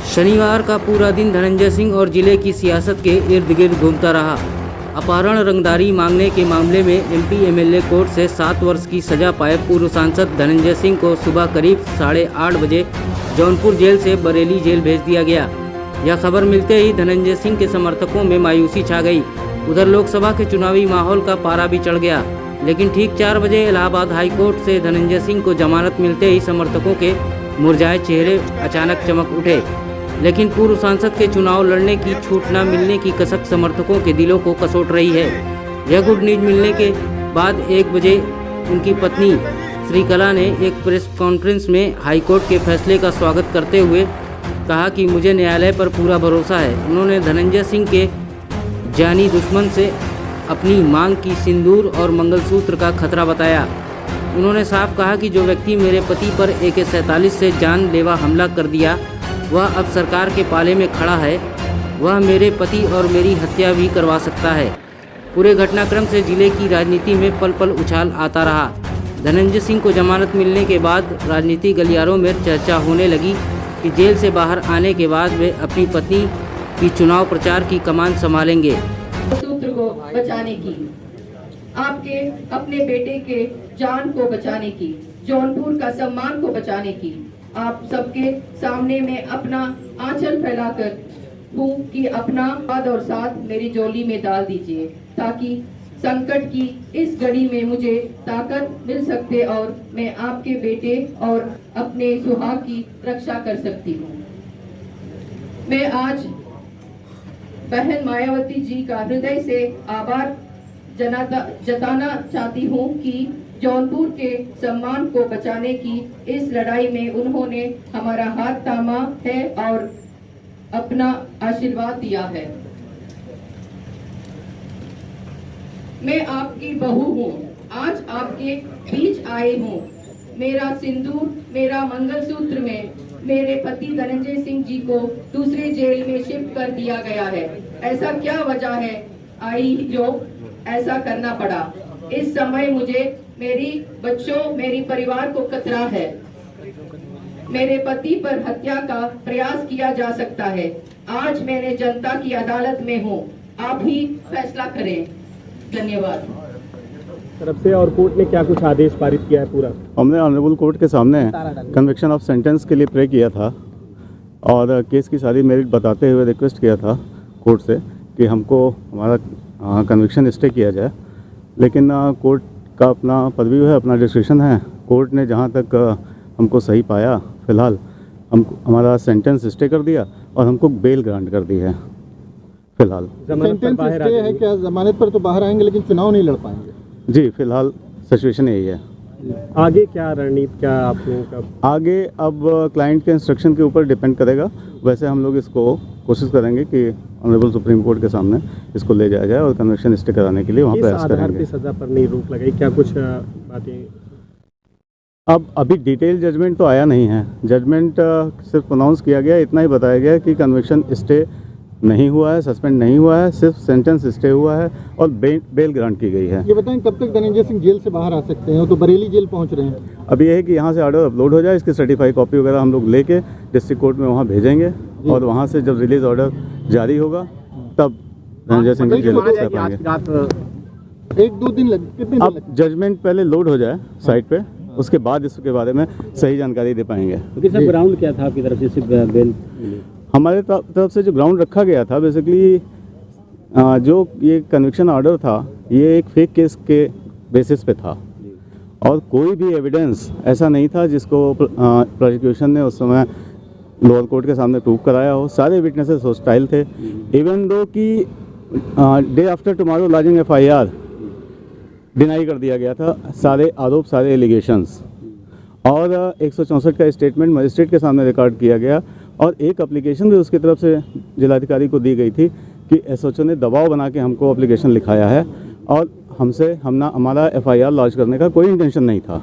शनिवार का पूरा दिन धनंजय सिंह और जिले की सियासत के इर्द गिर्द घूमता रहा। अपहरण रंगदारी मांगने के मामले में एमपी एमएलए कोर्ट से 7 वर्ष की सजा पाए पूर्व सांसद धनंजय सिंह को सुबह करीब 8:30 बजे जौनपुर जेल से बरेली जेल भेज दिया गया। यह खबर मिलते ही धनंजय सिंह के समर्थकों में मायूसी छा गई। उधर लोकसभा के चुनावी माहौल का पारा भी चढ़ गया, लेकिन ठीक 4 बजे इलाहाबाद हाईकोर्ट से धनंजय सिंह को जमानत मिलते ही समर्थकों के मुरझाए चेहरे अचानक चमक उठे। लेकिन पूर्व सांसद के चुनाव लड़ने की छूट न मिलने की कसक समर्थकों के दिलों को कसोट रही है। यह गुड न्यूज मिलने के बाद 1 बजे उनकी पत्नी श्रीकला ने एक प्रेस कॉन्फ्रेंस में हाईकोर्ट के फैसले का स्वागत करते हुए कहा कि मुझे न्यायालय पर पूरा भरोसा है। उन्होंने धनंजय सिंह के जानी दुश्मन से अपनी मांग की सिंदूर और मंगलसूत्र का खतरा बताया। उन्होंने साफ कहा कि जो व्यक्ति मेरे पति पर AK-47 से जानलेवा हमला कर दिया वह अब सरकार के पाले में खड़ा है। वह मेरे पति और मेरी हत्या भी करवा सकता है। पूरे घटनाक्रम से जिले की राजनीति में पल पल उछाल आता रहा। धनंजय सिंह को जमानत मिलने के बाद राजनीति गलियारों में चर्चा होने लगी कि जेल से बाहर आने के बाद वे अपनी पत्नी की चुनाव प्रचार की कमान संभालेंगे। सूत्र को बचाने की, आपके अपने बेटे के जान को बचाने की, जौनपुर का सम्मान को बचाने की, आप सबके सामने में अपना आंचल फैलाकर हूँ कि अपना पद और साथ मेरी झोली में डाल दीजिए, ताकि संकट की इस घड़ी में मुझे ताकत मिल सकते और मैं आपके बेटे और अपने सुहाग की रक्षा कर सकती हूँ। मैं आज बहन मायावती जी का हृदय से आभार जताना चाहती हूँ कि जौनपुर के सम्मान को बचाने की इस लड़ाई में उन्होंने हमारा हाथ थामा है और अपना आशीर्वाद दिया है। मैं आपकी बहू हूँ, आज आपके बीच आई हूँ। मेरा सिंदूर, मेरा मंगलसूत्र में मेरे पति धनंजय सिंह जी को दूसरे जेल में शिफ्ट कर दिया गया है। ऐसा क्या वजह है आई जो ऐसा करना पड़ा? इस समय मुझे मेरी बच्चों, मेरी परिवार को खतरा है। मेरे पति पर हत्या का प्रयास किया जा सकता है। आज मैंने जनता की अदालत में हूँ, आप ही फैसला करें। धन्यवाद। तरफ से और कोर्ट ने क्या कुछ आदेश पारित किया है? पूरा हमने ऑनरेबल कोर्ट के सामने कन्विक्शन ऑफ सेंटेंस के लिए प्रे किया था और केस की सारी मेरिट बताते हुए रिक्वेस्ट किया था कोर्ट से कि हमको हमारा कन्विक्शन स्टे किया जाए, लेकिन कोर्ट का अपना पदवी है, अपना डिस्क्रिप्शन है। कोर्ट ने जहाँ तक हमको सही पाया, फ़िलहाल हमारा सेंटेंस स्टे कर दिया और हमको बेल ग्रांट कर दी है। फिलहाल सेंटेंस स्टे है क्या? जमानत पर तो बाहर आएंगे लेकिन चुनाव नहीं लड़ पाएंगे? जी, फिलहाल सिचुएशन यही है। आगे क्या रणनीति, क्या आप लोगों का? आगे अब क्लाइंट के इंस्ट्रक्शन के ऊपर डिपेंड करेगा। वैसे हम लोग इसको कोशिश करेंगे कि ऑनरेबल सुप्रीम कोर्ट के सामने इसको ले जाया जाए और कन्विक्शन स्टे कराने के लिए वहाँ प्रयास करेंगे। सजा पर नहीं रोक लगाई, क्या कुछ बातें? अब अभी डिटेल जजमेंट तो आया नहीं है। जजमेंट सिर्फ प्रोनाउंस किया गया, इतना ही बताया गया कि कन्विक्शन स्टे नहीं हुआ है, सस्पेंड नहीं हुआ है, सिर्फ सेंटेंस स्टे हुआ है और बेल ग्रांट की गई है। ये बताएं कब तक धनंजय सिंह जेल से बाहर आ सकते हैं? वो तो बरेली जेल पहुंच रहे हैं। अब ये है कि यहाँ से ऑर्डर अपलोड हो जाए, इसकी सर्टिफाइड कॉपी वगैरह हम लोग लेके डिस्ट्रिक्ट कोर्ट में वहाँ भेजेंगे और वहाँ से जब रिलीज ऑर्डर जारी होगा तब धनंजय सिंह जेल से पाएंगे। 1-2 दिन कितने? अब जजमेंट पहले लोड हो जाए साइट पे, उसके बाद इसके बारे में सही जानकारी दे पाएंगे। तो सर ग्राउंड क्या था आपकी तरफ से? बेल हमारे तरफ से जो ग्राउंड रखा गया था, बेसिकली जो ये कन्विक्शन ऑर्डर था ये एक फेक केस के बेसिस पे था और कोई भी एविडेंस ऐसा नहीं था जिसको प्रोसिक्यूशन ने उस समय लोअर कोर्ट के सामने प्रूव कराया हो। सारे विटनेसेस हॉस्टाइल थे। इवन दो कि day after tomorrow lodging FIR deny कर दिया गया था, सारे आरोप, सारे एलिगेशंस, और 164 का स्टेटमेंट मजिस्ट्रेट के सामने रिकॉर्ड किया गया और एक एप्लीकेशन भी उसकी तरफ से जिलाधिकारी को दी गई थी कि SHO ने दबाव बना के हमको एप्लीकेशन लिखाया है और हमारा FIR लॉन्च करने का कोई इंटेंशन नहीं था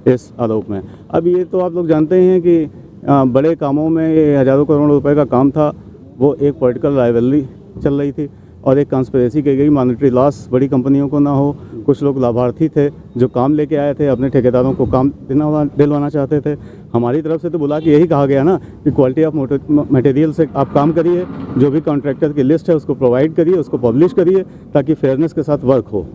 इस आरोप में। अब ये तो आप लोग जानते हैं कि बड़े कामों में ये हज़ारों करोड़ रुपए का काम था, वो एक पॉलिटिकल राइवलरी चल रही थी। और एक कंस्पिरेसी की गई, मॉनेटरी लॉस बड़ी कंपनियों को ना हो। कुछ लोग लाभार्थी थे जो काम लेके आए थे, अपने ठेकेदारों को काम दिलवाना चाहते थे। हमारी तरफ से तो बुला के यही कहा गया ना कि क्वालिटी ऑफ मटेरियल से आप काम करिए, जो भी कॉन्ट्रैक्टर की लिस्ट है उसको प्रोवाइड करिए, उसको पब्लिश करिए ताकि फेयरनेस के साथ वर्क हो।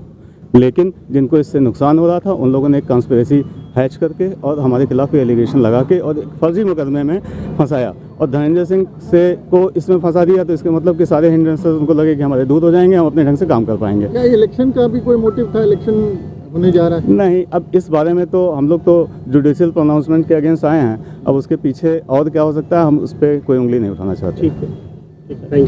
लेकिन जिनको इससे नुकसान हो रहा था उन लोगों ने एक कंस्पिरेसी हैच करके और हमारे खिलाफ एलिगेशन लगा के और एक फर्जी मुकदमे में फंसाया और धनंजय सिंह से को इसमें फंसा दिया। तो इसके मतलब कि सारे हिंड्रेंसेस उनको लगे कि हमारे दूर हो जाएंगे, हम अपने ढंग से काम कर पाएंगे। क्या इलेक्शन का भी कोई मोटिव था? इलेक्शन होने जा रहा है। नहीं, अब इस बारे में तो हम लोग तो जुडिशियल प्रोनाउंसमेंट के अगेंस्ट आए हैं। अब उसके पीछे और क्या हो सकता है, हम उस पर कोई उंगली नहीं उठाना चाहते। ठीक है, थैंक यू।